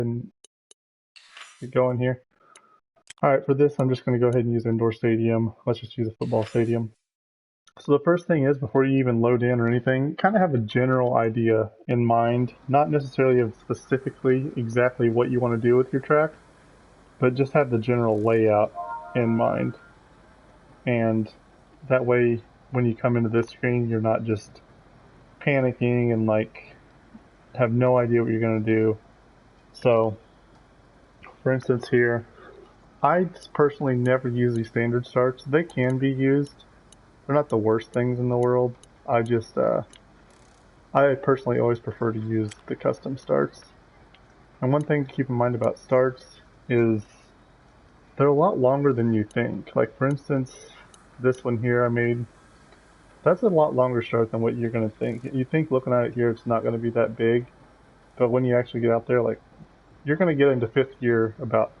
and get going here. All right, for this, I'm just going to go ahead and use indoor stadium. Let's just use a football stadium. So the first thing is, before you even load in or anything, kind of have a general idea in mind, not necessarily of specifically exactly what you want to do with your track, but just have the general layout in mind. And that way, when you come into this screen, you're not just panicking and like have no idea what you're going to do. So, for instance, here, I personally never use these standard starts. They can be used. They're not the worst things in the world. I personally always prefer to use the custom starts. And one thing to keep in mind about starts is they're a lot longer than you think. Like, for instance, this one here I made, that's a lot longer start than what you're going to think. You think looking at it here, it's not going to be that big. But when you actually get out there, like, you're going to get into fifth gear about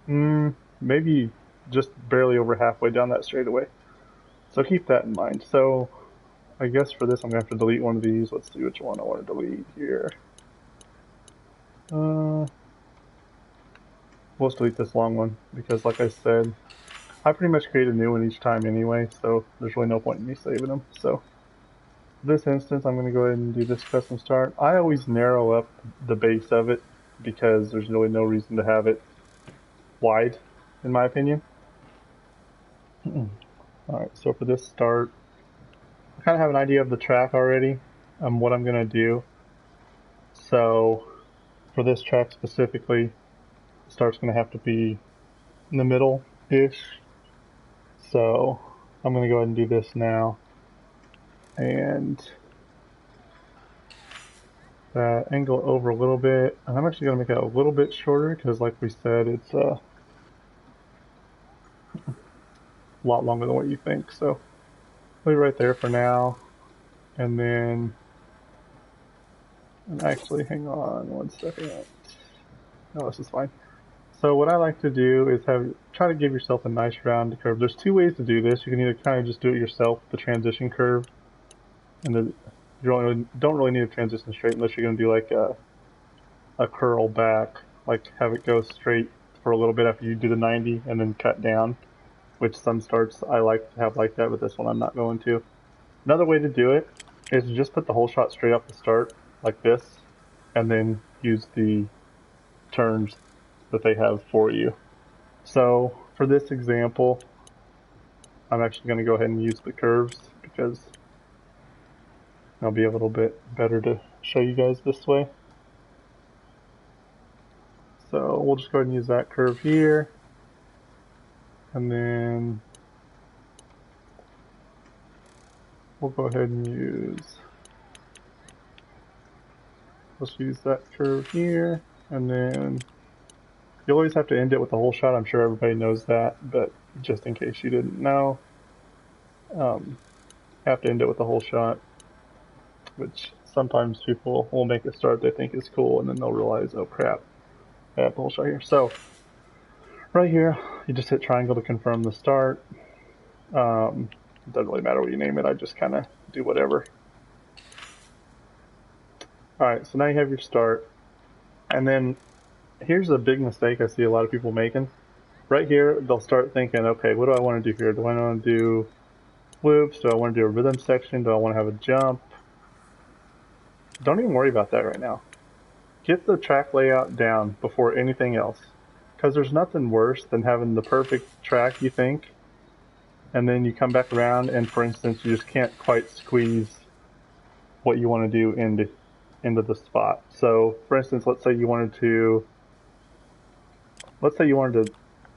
maybe just barely over halfway down that straightaway. So keep that in mind. So I guess for this I'm going to have to delete one of these. Let's see which one I want to delete here. Let's delete this long one because, like I said, I pretty much create a new one each time anyway, so there's really no point in me saving them. So this instance, I'm going to go ahead and do this custom start. I always narrow up the base of it because there's really no reason to have it wide, in my opinion. Alright, so for this start, I kind of have an idea of the track already, what I'm going to do. So for this track specifically, the start's going to have to be in the middle-ish. So I'm going to go ahead and do this now. And angle over a little bit. And I'm actually going to make it a little bit shorter because, like we said, it's a lot longer than what you think. So leave it right there for now. And then, and actually, hang on 1 second. No, this is fine. So what I like to do is try to give yourself a nice round curve. There's two ways to do this. You can either kind of just do it yourself, the transition curve, and you don't really need a transition straight unless you're going to do like a curl back, like have it go straight for a little bit after you do the 90 and then cut down, which some starts I like to have like that, but this one I'm not going to. Another way to do it is to just put the whole shot straight off the start like this, and then use the turns that they have for you. So for this example, I'm actually going to go ahead and use the curves because it'll be a little bit better to show you guys this way. So we'll just go ahead and use that curve here. And then we'll go ahead and let's use that curve here. And then you always have to end it with the whole shot. I'm sure everybody knows that, but just in case you didn't know, have to end it with the whole shot, which sometimes people will make a start they think is cool, and then they'll realize, oh crap, I have the whole shot here. So right here, you just hit triangle to confirm the start. It doesn't really matter what you name it. I just kind of do whatever. Alright, so now you have your start. And then here's a big mistake I see a lot of people making. Right here, they'll start thinking, okay, what do I want to do here? Do I want to do loops? Do I want to do a rhythm section? Do I want to have a jump? Don't even worry about that right now. Get the track layout down before anything else. Because there's nothing worse than having the perfect track you think, and then you come back around and, for instance, you just can't quite squeeze what you want to do into the spot. So, for instance, let's say you wanted to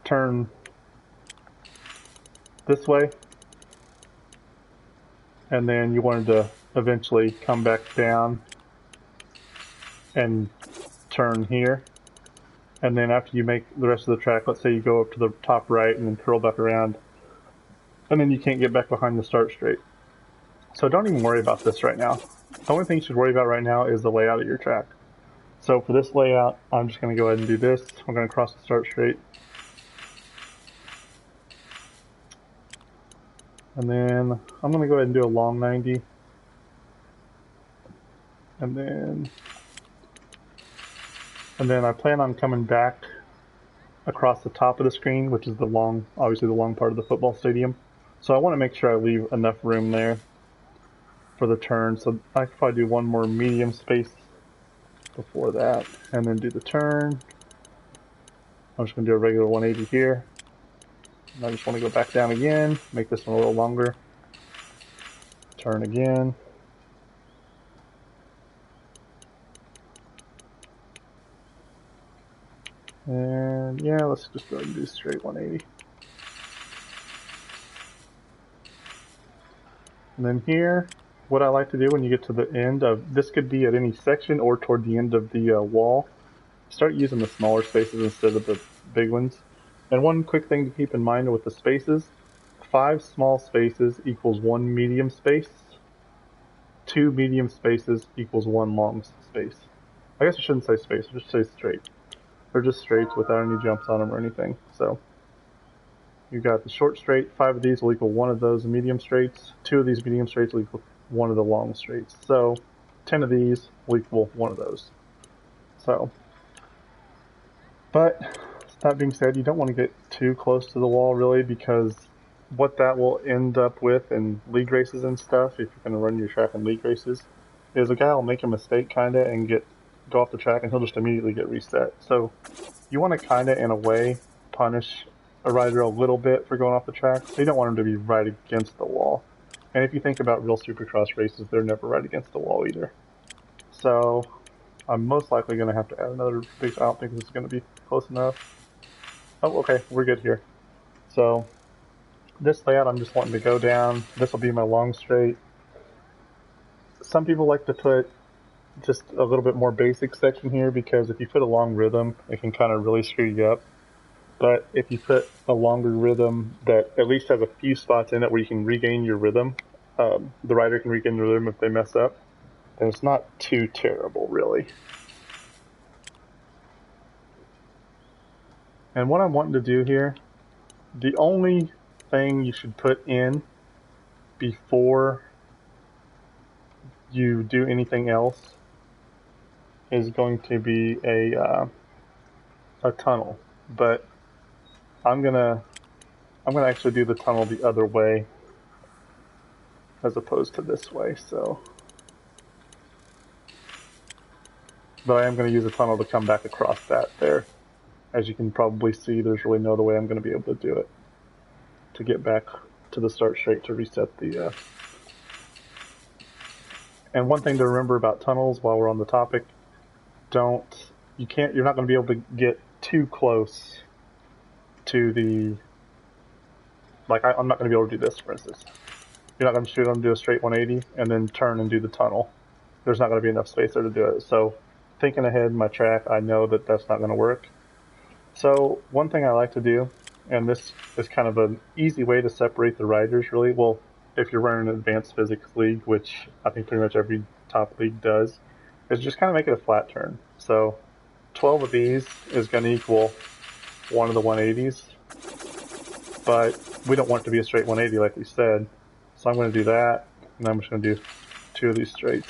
turn this way, and then you wanted to eventually come back down and turn here. And then after you make the rest of the track, let's say you go up to the top right and then curl back around, and then you can't get back behind the start straight. So don't even worry about this right now. The only thing you should worry about right now is the layout of your track. So for this layout, I'm just going to go ahead and do this. I'm going to cross the start straight. And then I'm going to go ahead and do a long 90. And then And then I plan on coming back across the top of the screen, which is the long, obviously the long part of the football stadium. So I want to make sure I leave enough room there for the turn. So I could probably do one more medium space before that, and then do the turn. I'm just going to do a regular 180 here. And I just want to go back down again, make this one a little longer. Turn again. And yeah, let's just go ahead and do straight 180. And then here, what I like to do when you get to the end of, this could be at any section or toward the end of the wall, start using the smaller spaces instead of the big ones. And one quick thing to keep in mind with the spaces, 5 small spaces equals 1 medium space, 2 medium spaces equals 1 long space. I guess I shouldn't say space, I should say straight. They're just straights without any jumps on them or anything. So you got the short straight, 5 of these will equal 1 of those medium straights, 2 of these medium straights will equal 1 of the long straights. So 10 of these will equal 1 of those. So, but that being said, you don't want to get too close to the wall really, because what that will end up with in league races and stuff, if you're going to run your track in league races, is a guy will make a mistake kind of and go off the track and he'll just immediately get reset. So you want to kind of, in a way, punish a rider a little bit for going off the track. So you don't want him to be right against the wall. And if you think about real Supercross races, they're never right against the wall either. So I'm most likely going to have to add another big, I don't think this is going to be close enough. Oh, okay, we're good here. So this layout, I'm just wanting to go down. This will be my long straight. Some people like to put just a little bit more basic section here, because if you put a long rhythm, it can kind of really screw you up. But if you put a longer rhythm that at least has a few spots in it where you can regain your rhythm, the rider can regain their rhythm if they mess up, then it's not too terrible, really. And what I'm wanting to do here, the only thing you should put in before you do anything else is going to be a tunnel. But I'm gonna actually do the tunnel the other way as opposed to this way. So, but I am going to use a tunnel to come back across that there. As you can probably see, there's really no other way I'm going to be able to do it to get back to the start straight to reset the. And one thing to remember about tunnels while we're on the topic, you're not going to be able to get too close to the, I'm not going to be able to do this, for instance. You're not going to do a straight 180 and then turn and do the tunnel. There's not going to be enough space there to do it. So thinking ahead in my track, I know that that's not going to work. So one thing I like to do, and this is kind of an easy way to separate the riders really, well, if you're running an advanced physics league, which I think pretty much every top league does, is just kind of make it a flat turn. So 12 of these is going to equal 1 of the 180s, but we don't want it to be a straight 180 like we said. So I'm going to do that, and I'm just going to do 2 of these straights.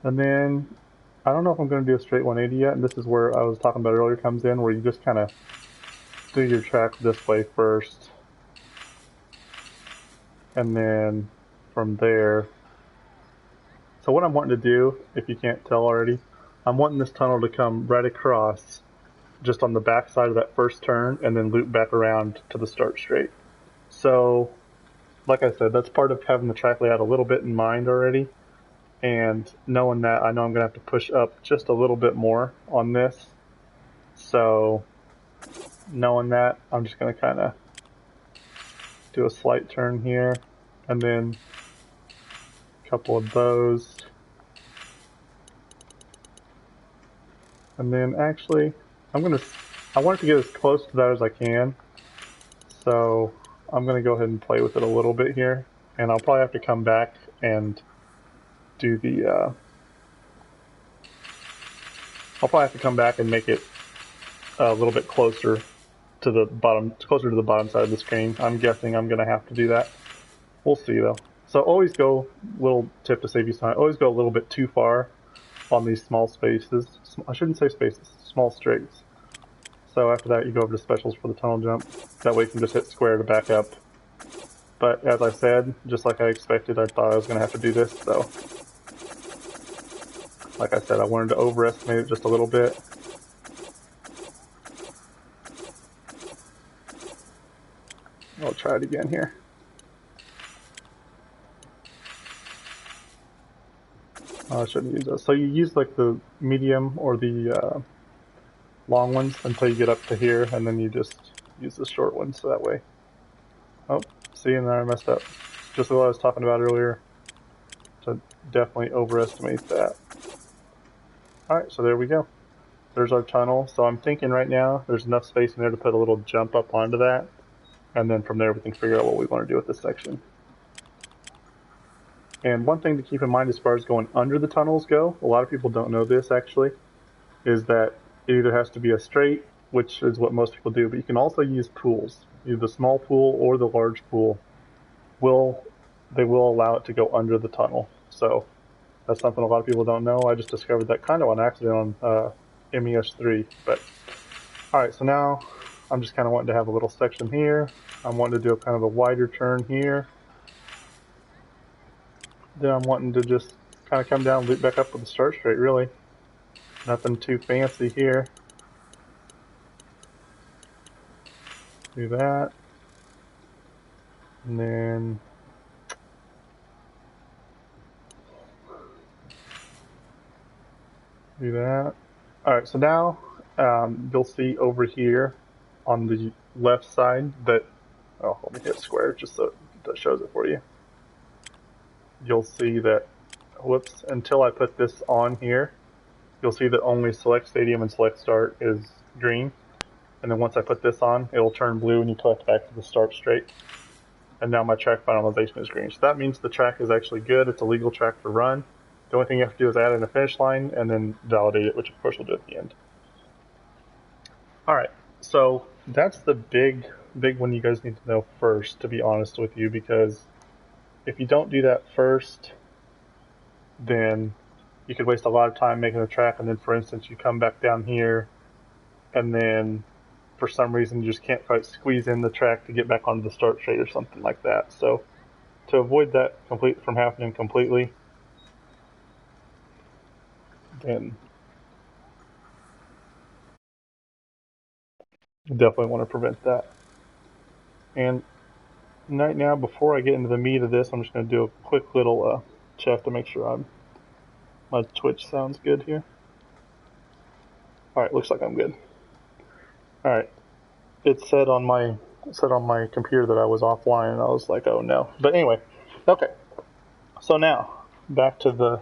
And then, I don't know if I'm going to do a straight 180 yet, and this is where I was talking about earlier comes in, where you just kind of do your track this way first. And then from there, so what I'm wanting to do, if you can't tell already, I'm wanting this tunnel to come right across just on the back side of that first turn and then loop back around to the start straight. So, like I said, that's part of having the track layout a little bit in mind already. And knowing that, I know I'm going to have to push up just a little bit more on this. So, knowing that, I'm just going to kind of do a slight turn here, and then a couple of those. And then actually, I want it to get as close to that as I can. So I'm going to go ahead and play with it a little bit here, and I'll probably have to come back and do the, I'll probably have to come back and make it a little bit closer to the bottom side of the screen. I'm guessing I'm going to have to do that. We'll see though. So always go, little tip to save you time, always go a little bit too far on these small spaces. I shouldn't say spaces, small straights. So after that you go over to specials for the tunnel jump. That way you can just hit square to back up. But as I said, just like I expected, I thought I was going to have to do this, so like I said, I wanted to overestimate it just a little bit. I'll try it again here. I shouldn't use those. So you use like the medium or the long ones until you get up to here, and then you just use the short ones so that way. Oh, see, and then I messed up. Just what I was talking about earlier. So definitely overestimate that. Alright, so there we go. There's our tunnel. So I'm thinking right now there's enough space in there to put a little jump up onto that. And then from there we can figure out what we want to do with this section. And one thing to keep in mind as far as going under the tunnels go, a lot of people don't know this actually, is that it either has to be a straight, which is what most people do, but you can also use pools. Either the small pool or the large pool will allow it to go under the tunnel. So that's something a lot of people don't know. I just discovered that kind of on accident on MES3. But alright, so now I'm just kind of wanting to have a little section here. I'm wanting to do a kind of a wider turn here. Then I'm wanting to just kind of come down, loop back up with the start straight, really. Nothing too fancy here. Do that. And then do that. Alright, so now you'll see over here on the left side that, oh, let me hit square just so that shows it for you. You'll see that, whoops, until I put this on here, you'll see that only select stadium and select start is green. And then once I put this on, it'll turn blue and you collect back to the start straight. And now my track finalization is green. So that means the track is actually good. It's a legal track to run. The only thing you have to do is add in a finish line and then validate it, which of course we'll do at the end. Alright, so that's the big one you guys need to know first, to be honest with you, because if you don't do that first, then you could waste a lot of time making a track, and then for instance you come back down here and then for some reason you just can't quite squeeze in the track to get back onto the start straight or something like that. So to avoid that from happening completely, then you definitely want to prevent that. And right now, before I get into the meat of this, I'm just going to do a quick little check to make sure my Twitch sounds good here. Alright, looks like I'm good. Alright, it said on my computer that I was offline, and I was like, oh no. But anyway, okay. So now, back to the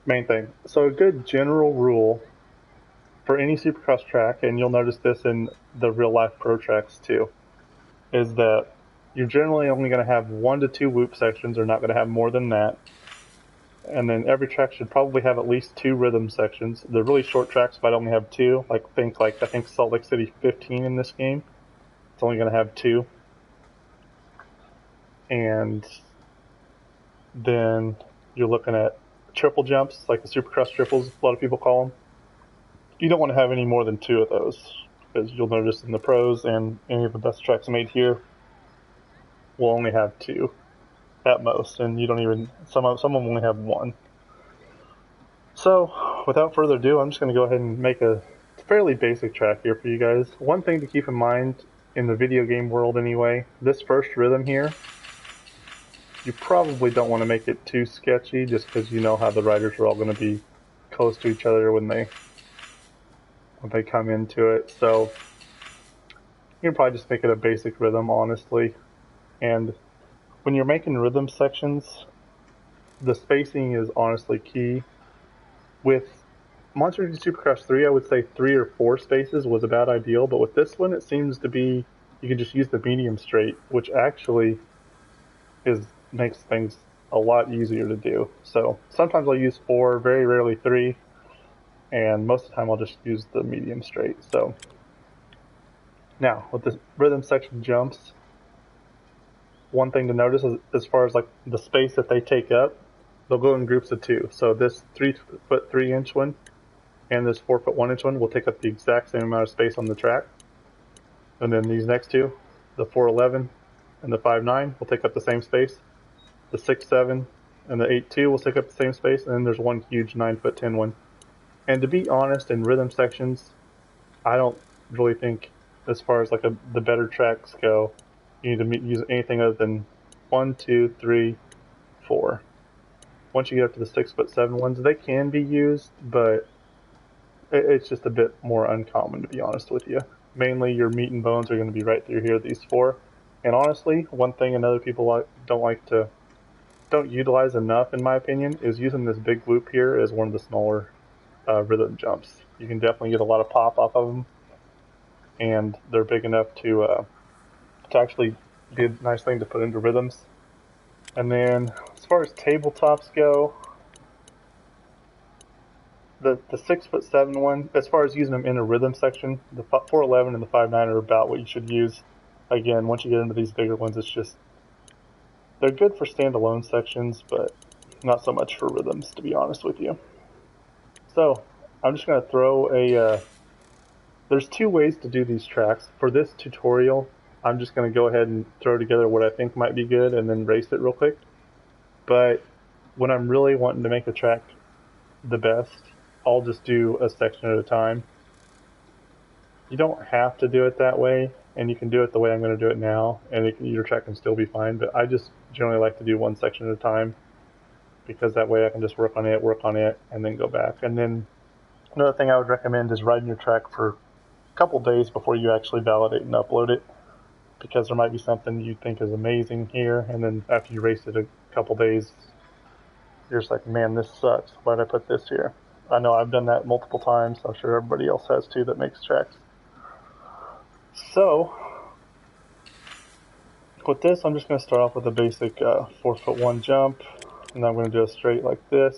main thing. So a good general rule for any Supercross track, and you'll notice this in the real life pro tracks too, is that you're generally only going to have 1 to 2 whoop sections. They're not going to have more than that. And then every track should probably have at least 2 rhythm sections. The really short tracks might only have 2. I think Salt Lake City 15 in this game, it's only going to have 2. And then you're looking at triple jumps, like the Supercross triples, a lot of people call them. You don't want to have any more than 2 of those, because you'll notice in the pros and any of the best tracks made here will only have 2 at most, and you don't even, some of them only have 1. So without further ado, I'm just going to go ahead and make a fairly basic track here for you guys. One thing to keep in mind in the video game world anyway, this first rhythm here, you probably don't want to make it too sketchy, just because you know how the riders are all going to be close to each other when they come into it. So you can probably just make it a basic rhythm, honestly. And when you're making rhythm sections, the spacing is honestly key. With Monster Energy Supercross 3, I would say 3 or 4 spaces was about ideal, but with this one, it seems to be you can just use the medium straight, which actually makes things a lot easier to do. So sometimes I'll use 4, very rarely 3, and most of the time I'll just use the medium straight. So now with the rhythm section jumps, one thing to notice is as far as like the space that they take up, they'll go in groups of 2. So this 3-foot 3-inch one and this 4-foot 1-inch one will take up the exact same amount of space on the track. And then these next two, the 411 and the 5.9 will take up the same space. The 6.7 and the 8.2 will take up the same space. And then there's one huge 9-foot 10 one. And to be honest, in rhythm sections, I don't really think, as far as like the better tracks go, you need to use anything other than 1, 2, 3, 4. Once you get up to the 6'7" ones, they can be used, but it's just a bit more uncommon, to be honest with you. Mainly your meat and bones are going to be right through here, these 4. And honestly, one thing another people don't utilize enough, in my opinion, is using this big loop here as one of the smaller rhythm jumps. You can definitely get a lot of pop off of them, and they're big enough to actually be a nice thing to put into rhythms. And then as far as tabletops go, the 6'7" one, as far as using them in a rhythm section, the 411 and the 5.9 are about what you should use. Again, once you get into these bigger ones, it's just, they're good for standalone sections, but not so much for rhythms, to be honest with you. So I'm just going to throw there's 2 ways to do these tracks. For this tutorial, I'm just going to go ahead and throw together what I think might be good and then race it real quick. But when I'm really wanting to make a track the best, I'll just do a section at a time. You don't have to do it that way, and you can do it the way I'm going to do it now, and your track can still be fine, but I just generally like to do one section at a time, because that way I can just work on it, and then go back. And then another thing I would recommend is riding your track for a couple days before you actually validate and upload it, because there might be something you think is amazing here, and then after you race it a couple days, you're just like, man, this sucks. Why did I put this here? I know I've done that multiple times. I'm sure everybody else has too that makes tracks. So with this, I'm just going to start off with a basic 4'1" jump, and I'm going to do a straight like this.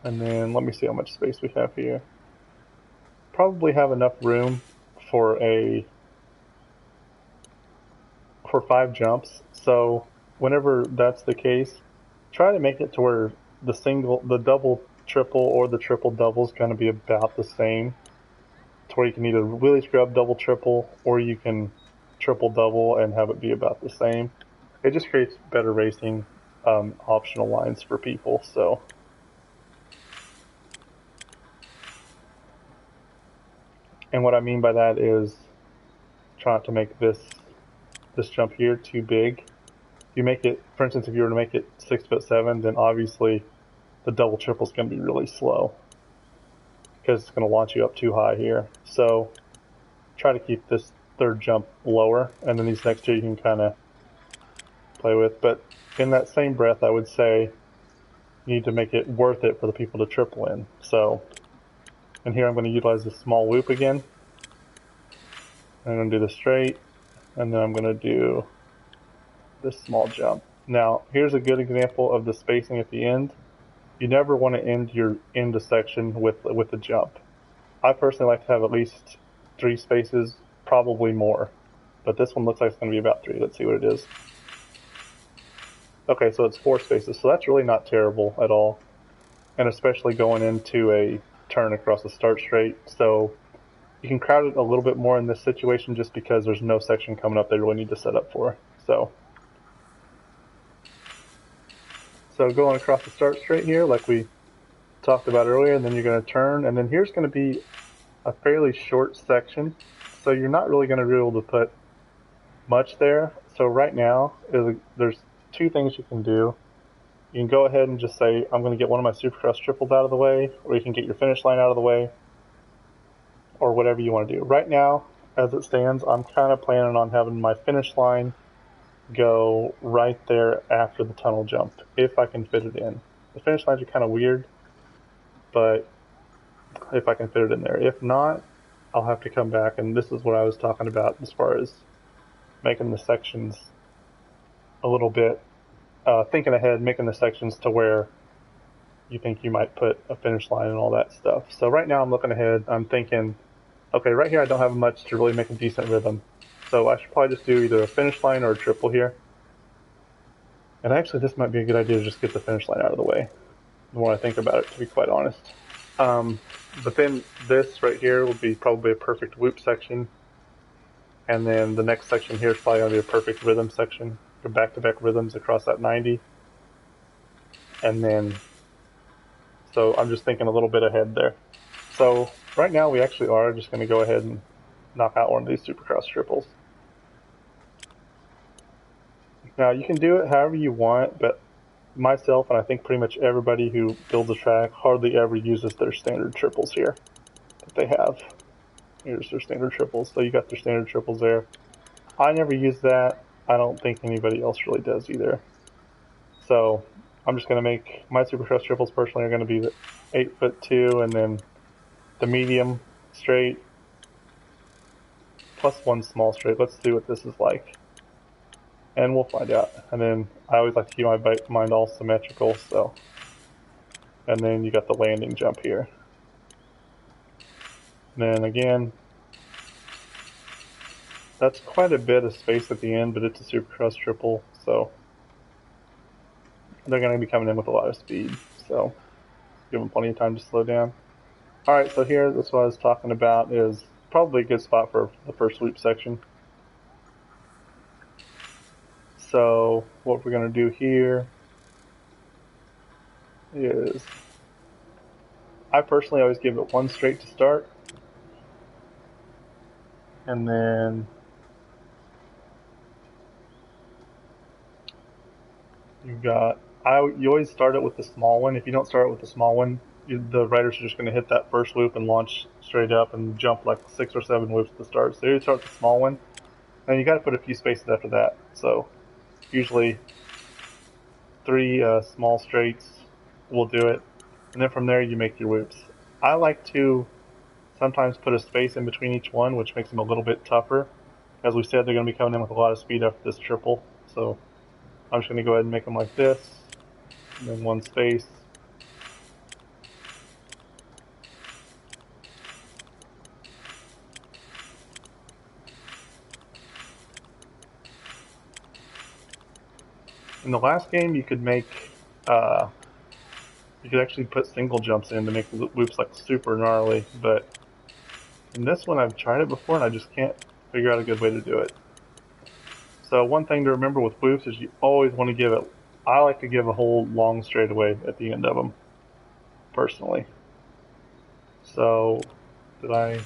And then let me see how much space we have here. Probably have enough room for 5 jumps. So whenever that's the case, try to make it to where the double triple or the triple double is going to be about the same, to where you can either really scrub double triple or you can triple double and have it be about the same. It just creates better racing optional lines for people. So and what I mean by that is try not to make this jump here too big. You make it, for instance, if you were to make it 6'7", then obviously the double triple is going to be really slow because it's going to launch you up too high here. So try to keep this third jump lower, and then these next 2 you can kind of play with. But in that same breath, I would say you need to make it worth it for the people to triple in. So, and here I'm going to utilize this small loop again. I'm going to do the straight, and then I'm going to do this small jump. Now, here's a good example of the spacing at the end. You never want to end a section with a jump. I personally like to have at least 3 spaces, probably more. But this one looks like it's going to be about 3. Let's see what it is. Okay, so it's 4 spaces, so that's really not terrible at all. And especially going into a turn across the start straight. So you can crowd it a little bit more in this situation just because there's no section coming up they really need to set up for. So going across the start straight here, like we talked about earlier, and then you're going to turn, and then here's going to be a fairly short section, so you're not really going to be able to put much there. So right now, there's 2 things you can do. You can go ahead and just say, I'm going to get one of my Supercross triples out of the way, or you can get your finish line out of the way, or whatever you want to do. Right now, as it stands, I'm kind of planning on having my finish line go right there after the tunnel jump, if I can fit it in. The finish lines are kind of weird, but if I can fit it in there. If not, I'll have to come back, and this is what I was talking about as far as making the sections a little bit, thinking ahead, making the sections to where you think you might put a finish line and all that stuff. So right now I'm looking ahead, I'm thinking, okay, right here I don't have much to really make a decent rhythm. So I should probably just do either a finish line or a triple here. And actually this might be a good idea to just get the finish line out of the way, the more I think about it, to be quite honest. Um, but then this right here will be probably a perfect whoop section. And then the next section here is probably going to be a perfect rhythm section. Go back-to-back rhythms across that 90. And then, so I'm just thinking a little bit ahead there. So right now we actually are just going to go ahead and knock out one of these Supercross triples. Now you can do it however you want, but myself and I think pretty much everybody who builds a track hardly ever uses their standard triples here that they have. Here's their standard triples. So you got their standard triples there. I never use that. I don't think anybody else really does either. So I'm just going to make my Supercross triples personally are going to be the 8'2" and then the medium straight plus one small straight. Let's see what this is like. And we'll find out. And then I always like to keep my mind all symmetrical, so. And then you got the landing jump here. And then again, that's quite a bit of space at the end, but it's a Supercross triple, so they're going to be coming in with a lot of speed, so give them plenty of time to slow down. Alright, so here, that's what I was talking about, is probably a good spot for the first loop section. So what we're going to do here is, I personally always give it one straight to start, and then you always start it with the small one. If you don't start it with the small one, the riders are just going to hit that first loop and launch straight up and jump like 6 or 7 loops to start. So you start with the small one, and you got to put a few spaces after that. So usually 3 small straights will do it, and then from there you make your whoops. I like to sometimes put a space in between each one, which makes them a little bit tougher. As we said, they're going to be coming in with a lot of speed after this triple, so I'm just going to go ahead and make them like this, and then one space. In the last game, you could make, you could actually put single jumps in to make the loops like super gnarly, but in this one I've tried it before and I just can't figure out a good way to do it. So one thing to remember with whoops is you always want to give it, I like to give a whole long straightaway at the end of them, personally. So, so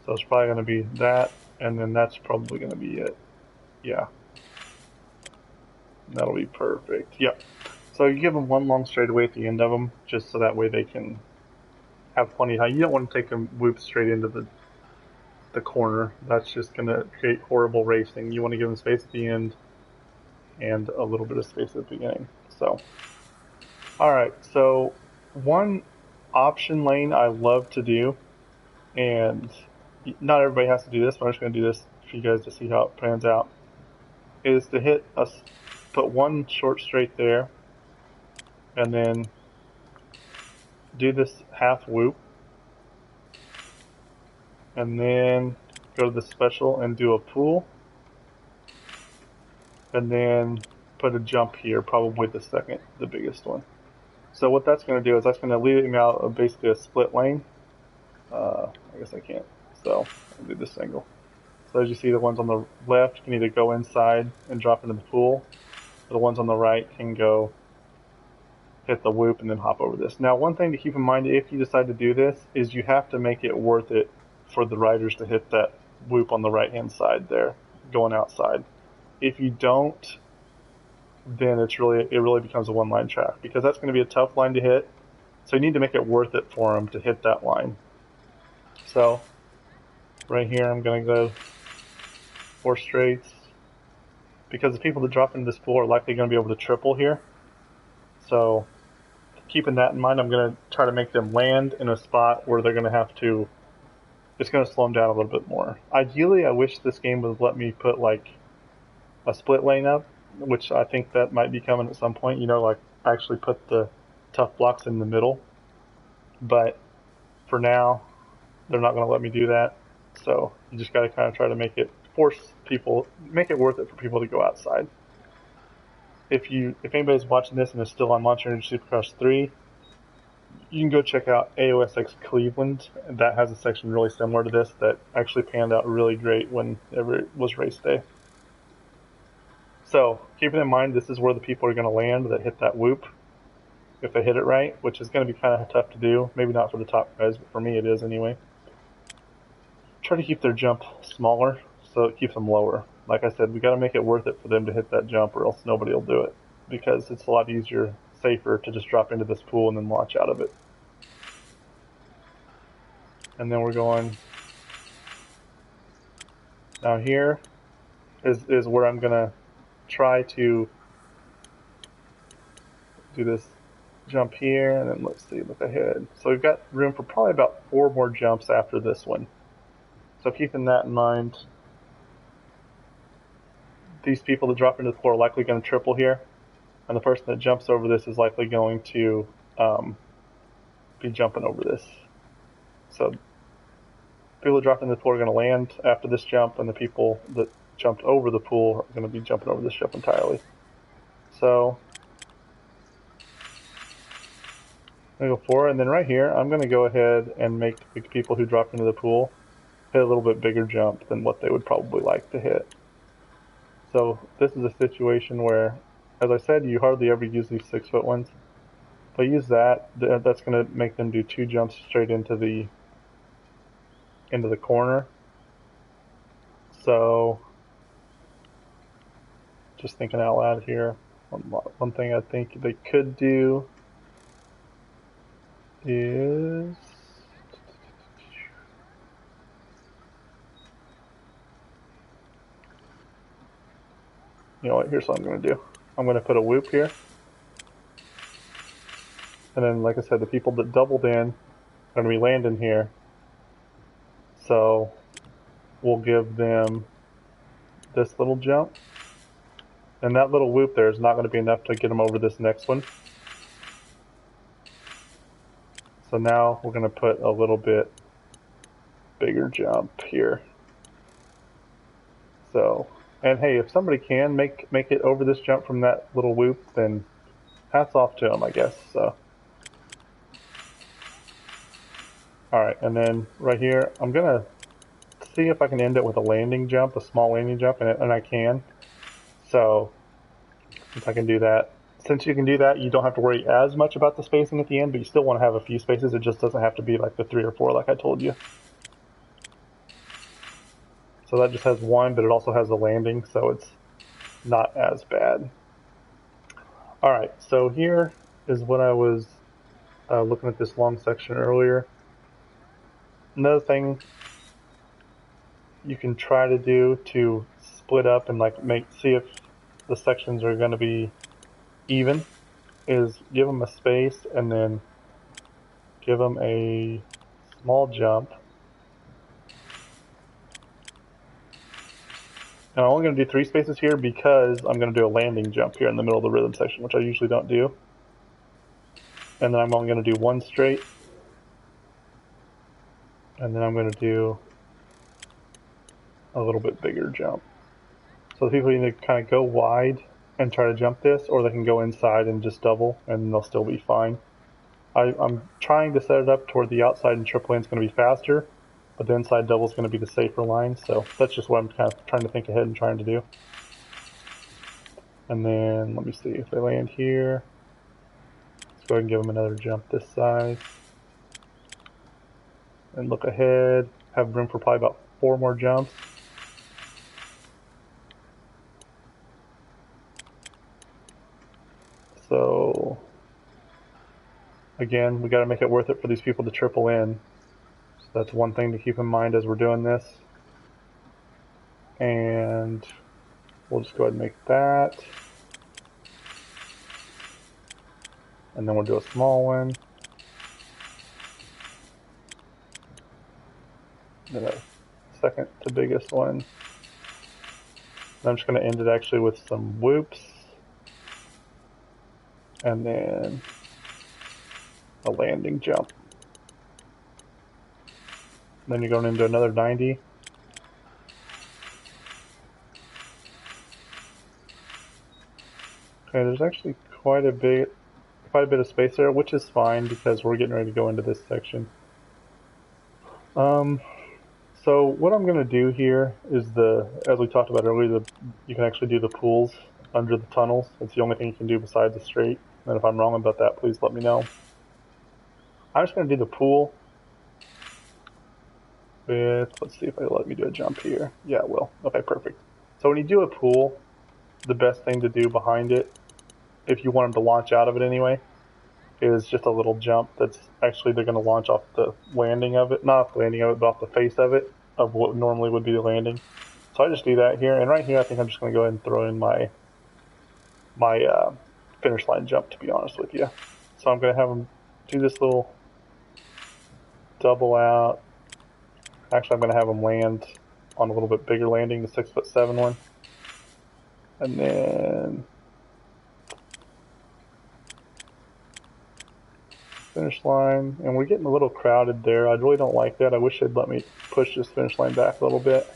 it's probably going to be that, and then that's probably going to be it. Yeah. That'll be perfect. Yep. So you give them one long straightaway at the end of them, just so that way they can have plenty of time. You don't want to take them whoop straight into the corner. That's just going to create horrible racing. You want to give them space at the end and a little bit of space at the beginning. So, alright, so one option lane I love to do, and not everybody has to do this, but I'm just going to do this for you guys to see how it pans out, is to put one short straight there, and then do this half whoop, and then go to the special and do a pull, and then put a jump here, probably the biggest one. So what that's going to do is that's going to leave him out of basically a split lane. I guess I can't, so I'll do this angle. So as you see, the ones on the left can either go inside and drop into the pool, or the ones on the right can go hit the whoop and then hop over this. Now, one thing to keep in mind if you decide to do this is you have to make it worth it for the riders to hit that whoop on the right-hand side there, going outside. If you don't, then it really becomes a one-line track, because that's going to be a tough line to hit. So you need to make it worth it for them to hit that line. So right here, I'm going to go 4 straights, because the people that drop into this pool are likely going to be able to triple here. So keeping that in mind, I'm going to try to make them land in a spot where they're going to have to it's going to slow them down a little bit more. Ideally, I wish this game would let me put like a split lane up, which I think that might be coming at some point. You know, like actually put the tough blocks in the middle. But for now, they're not going to let me do that. So you just got to kind of try to make it make it worth it for people to go outside. If anybody's watching this and is still on Monster Energy Supercross 3, you can go check out AOSX Cleveland. That has a section really similar to this that actually panned out really great whenever it was race day. So keeping in mind, this is where the people are going to land that hit that whoop, if they hit it right, which is going to be kind of tough to do. Maybe not for the top guys, but for me it is anyway. Try to keep their jump smaller so it keeps them lower. Like I said, we got to make it worth it for them to hit that jump, or else nobody will do it, because it's a lot easier, safer to just drop into this pool and then launch out of it. And then we're going now. Here is where I'm gonna try to do this jump here, and then let's see, look ahead. So we've got room for probably about 4 more jumps after this one. So keeping that in mind, these people that drop into the floor are likely going to triple here, and the person that jumps over this is likely going to be jumping over this. So people that drop into the pool are going to land after this jump, and the people that jumped over the pool are going to be jumping over this jump entirely. So I'm going to go for it, and then right here, I'm going to go ahead and make the people who dropped into the pool hit a little bit bigger jump than what they would probably like to hit. So this is a situation where, as I said, you hardly ever use these 6-foot ones. If I use that, that's going to make them do 2 jumps straight into the corner. So just thinking out loud here, one thing I think they could do is, you know what, here's what I'm going to do. I'm going to put a whoop here. And then, like I said, the people that doubled in are going to be landing here. So we'll give them this little jump. And that little whoop there is not going to be enough to get them over this next one. So now we're going to put a little bit bigger jump here. So, and hey, if somebody can make it over this jump from that little whoop, then hats off to them, I guess. So, all right, and then right here, I'm gonna see if I can end it with a landing jump, a small landing jump, and I can. So, if I can do that, since you can do that, you don't have to worry as much about the spacing at the end, but you still want to have a few spaces. It just doesn't have to be like the 3 or 4 like I told you. So that just has 1, but it also has a landing, so it's not as bad. All right, so here is what I was looking at this long section earlier. Another thing you can try to do to split up and like see if the sections are going to be even is give them a space and then give them a small jump. And I'm only going to do 3 spaces here because I'm going to do a landing jump here in the middle of the rhythm section, which I usually don't do. And then I'm only going to do 1 straight. And then I'm going to do a little bit bigger jump. So the people either kind of go wide and try to jump this, or they can go inside and just double, and they'll still be fine. I'm trying to set it up toward the outside, and triple lane is going to be faster, but the inside double is going to be the safer line. So that's just what I'm kind of trying to think ahead and trying to do. And then let me see if they land here. Let's go ahead and give them another jump this size. And look ahead, have room for probably about 4 more jumps. So again, we got to make it worth it for these people to triple in. So that's one thing to keep in mind as we're doing this. And we'll just go ahead and make that. And then we'll do a small one. then a second to biggest one. And I'm just going to end it actually with some whoops, and then a landing jump. And then you're going into another 90. Okay, there's actually quite a bit of space there, which is fine because we're getting ready to go into this section. So what I'm going to do here is as we talked about earlier, you can actually do the pools under the tunnels. It's the only thing you can do besides the straight. And if I'm wrong about that, please let me know. I'm just going to do the pool with, let's see if it'll let me do a jump here. Yeah, it will. Okay, perfect. So when you do a pool, the best thing to do behind it, if you want them to launch out of it anyway, is just a little jump that's actually they're going to launch off the landing of it, not off the landing of it, but off the face of it, of what normally would be the landing. So I just do that here, and right here I think I'm just going to go ahead and throw in my finish line jump, to be honest with you. So I'm going to have them do this little double out. Actually, I'm going to have them land on a little bit bigger landing, the 6'7" one, and then finish line. And we're getting a little crowded there. I really don't like that. I wish they'd let me push this finish line back a little bit,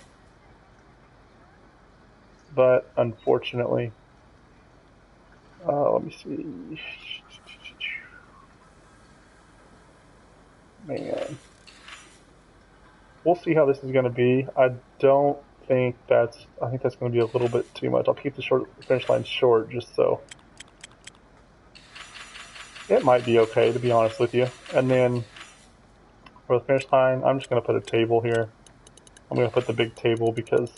but unfortunately, let me see. Man, we'll see how this is going to be. I think that's going to be a little bit too much. I'll keep the finish line short just so it might be okay, to be honest with you. And then for the finish line, I'm just going to put a table here. I'm going to put the big table because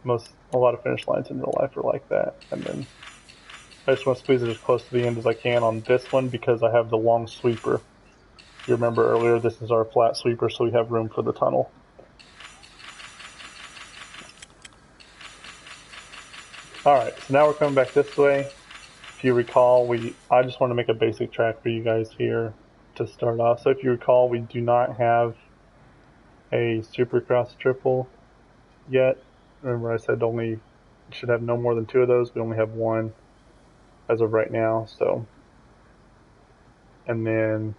a lot of finish lines in real life are like that. And then I just want to squeeze it as close to the end as I can on this one because I have the long sweeper. You remember earlier, this is our flat sweeper, so we have room for the tunnel. Alright, so now we're coming back this way. If you recall, I just want to make a basic track for you guys here to start off. So if you recall, we do not have a Supercross triple yet. Remember I said only should have no more than 2 of those. We only have 1 as of right now. So, and then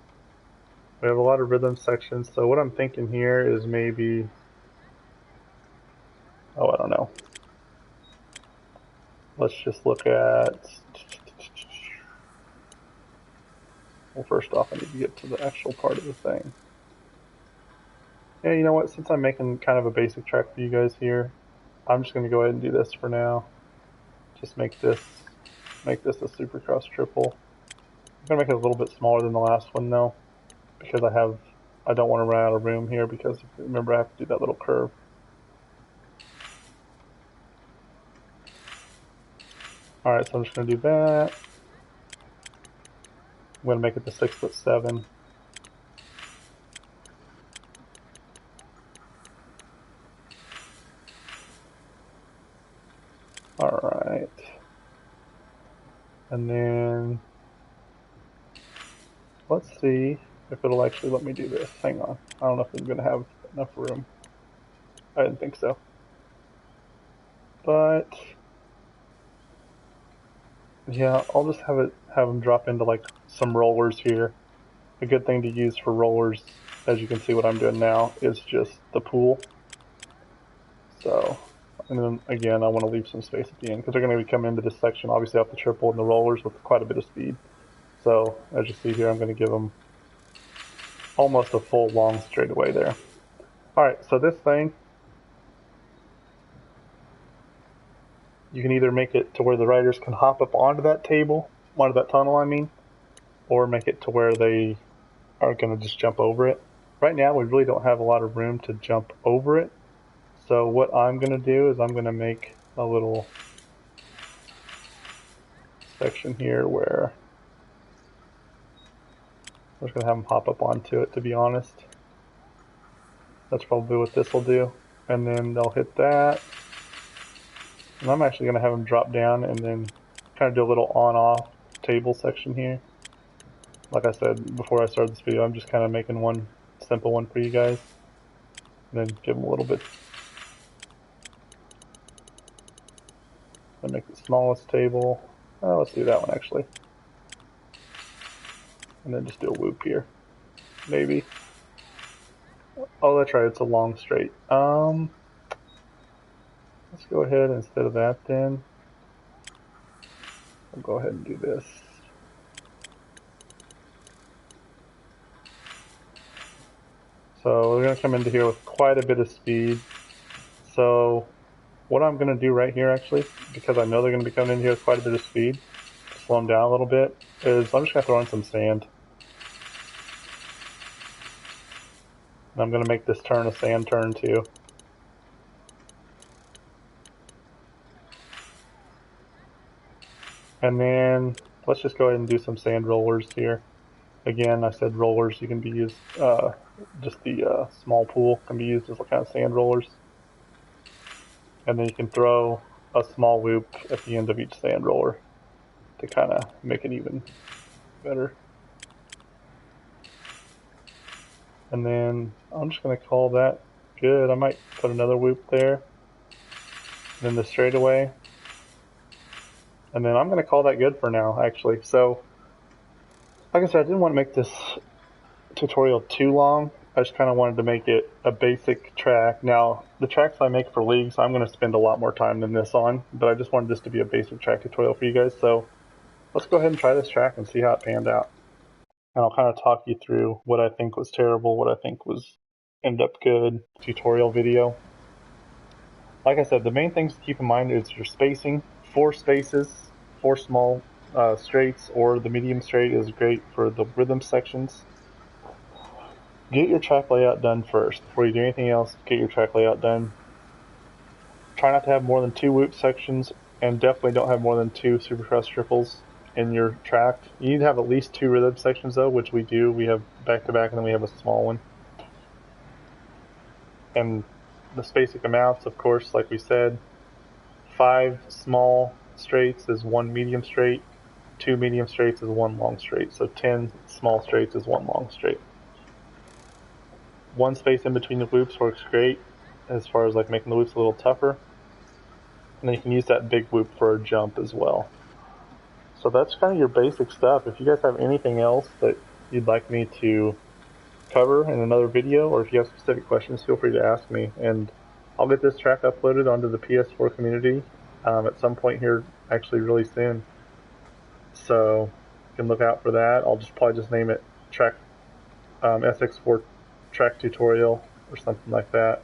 we have a lot of rhythm sections. So what I'm thinking here is maybe, I don't know. Let's just look at, well, first off, I need to get to the actual part of the thing. Yeah, you know what? Since I'm making kind of a basic track for you guys here, I'm just going to go ahead and do this for now. Just make this a Supercross triple. I'm going to make it a little bit smaller than the last one though, because I don't want to run out of room here because remember I have to do that little curve. Alright, so I'm just going to do that. I'm going to make it the 6'7". Alright. And then let's see if it'll actually let me do this. Hang on. I don't know if I'm going to have enough room. I didn't think so. But yeah, I'll just have them drop into like some rollers here. A good thing to use for rollers, as you can see what I'm doing now, is just the pool. So, and then again, I want to leave some space at the end because they're going to be coming into this section, obviously off the triple and the rollers with quite a bit of speed. So, as you see here, I'm going to give them almost a full long straightaway there. Alright, so this thing, you can either make it to where the riders can hop up onto that tunnel, I mean, or make it to where they are going to just jump over it. Right now, we really don't have a lot of room to jump over it. So what I'm going to do is I'm going to make a little section here where I'm just going to have them hop up onto it, to be honest. That's probably what this will do. And then they'll hit that. And I'm actually going to have them drop down and then kind of do a little on-off table section here. Like I said before I started this video, I'm just kind of making one simple one for you guys. and then give them a little bit. And make the smallest table. Let's do that one actually. And then just do a whoop here. Maybe. Oh, that's right, it's a long straight. Let's go ahead instead of that then. We'll go ahead and do this. So we're going to come into here with quite a bit of speed. So what I'm going to do right here actually, because I know they're going to be coming in here with quite a bit of speed, to slow them down a little bit, is I'm just going to throw in some sand. And I'm going to make this turn a sand turn too. And then let's just go ahead and do some sand rollers here. Again, I said rollers, you can be used, just the small pool can be used as kind of sand rollers. And then you can throw a small loop at the end of each sand roller to kind of make it even better. And then I'm just going to call that good. I might put another loop there. And then the straightaway. And then I'm going to call that good for now, actually. So, like I said, I didn't want to make this tutorial too long. I just kind of wanted to make it a basic track. Now, the tracks I make for leagues, I'm going to spend a lot more time than this on, but I just wanted this to be a basic track tutorial for you guys. So let's go ahead and try this track and see how it panned out. And I'll kind of talk you through what I think was terrible, what I think was ended up good tutorial video. Like I said, the main things to keep in mind is your spacing. 4 spaces, 4 small straights, or the medium straight is great for the rhythm sections. Get your track layout done first. Before you do anything else, get your track layout done. Try not to have more than 2 whoop sections, and definitely don't have more than 2 Supercross triples in your track. You need to have at least 2 rhythm sections though, which we do. We have back-to-back and then we have a small one. And the spacing amounts, of course, like we said, 5 small straights is 1 medium straight, 2 medium straights is 1 long straight. So 10 small straights is 1 long straight. 1 space in between the loops works great as far as like making the loops a little tougher. And then you can use that big loop for a jump as well. So that's kind of your basic stuff. If you guys have anything else that you'd like me to cover in another video, or if you have specific questions, feel free to ask me. And I'll get this track uploaded onto the PS4 community at some point here, actually really soon. So you can look out for that. I'll probably just name it track SX4 track tutorial or something like that.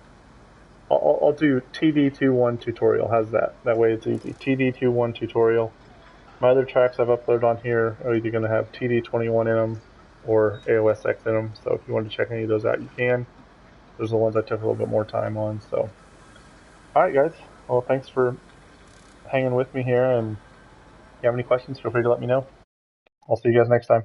I'll do TD21 tutorial. How's that? That way it's easy. TD21 tutorial. My other tracks I've uploaded on here are either going to have TD21 in them or AOSX in them. So if you want to check any of those out, you can. Those are the ones I took a little bit more time on. So, alright guys. Well, thanks for hanging with me here. And if you have any questions, feel free to let me know. I'll see you guys next time.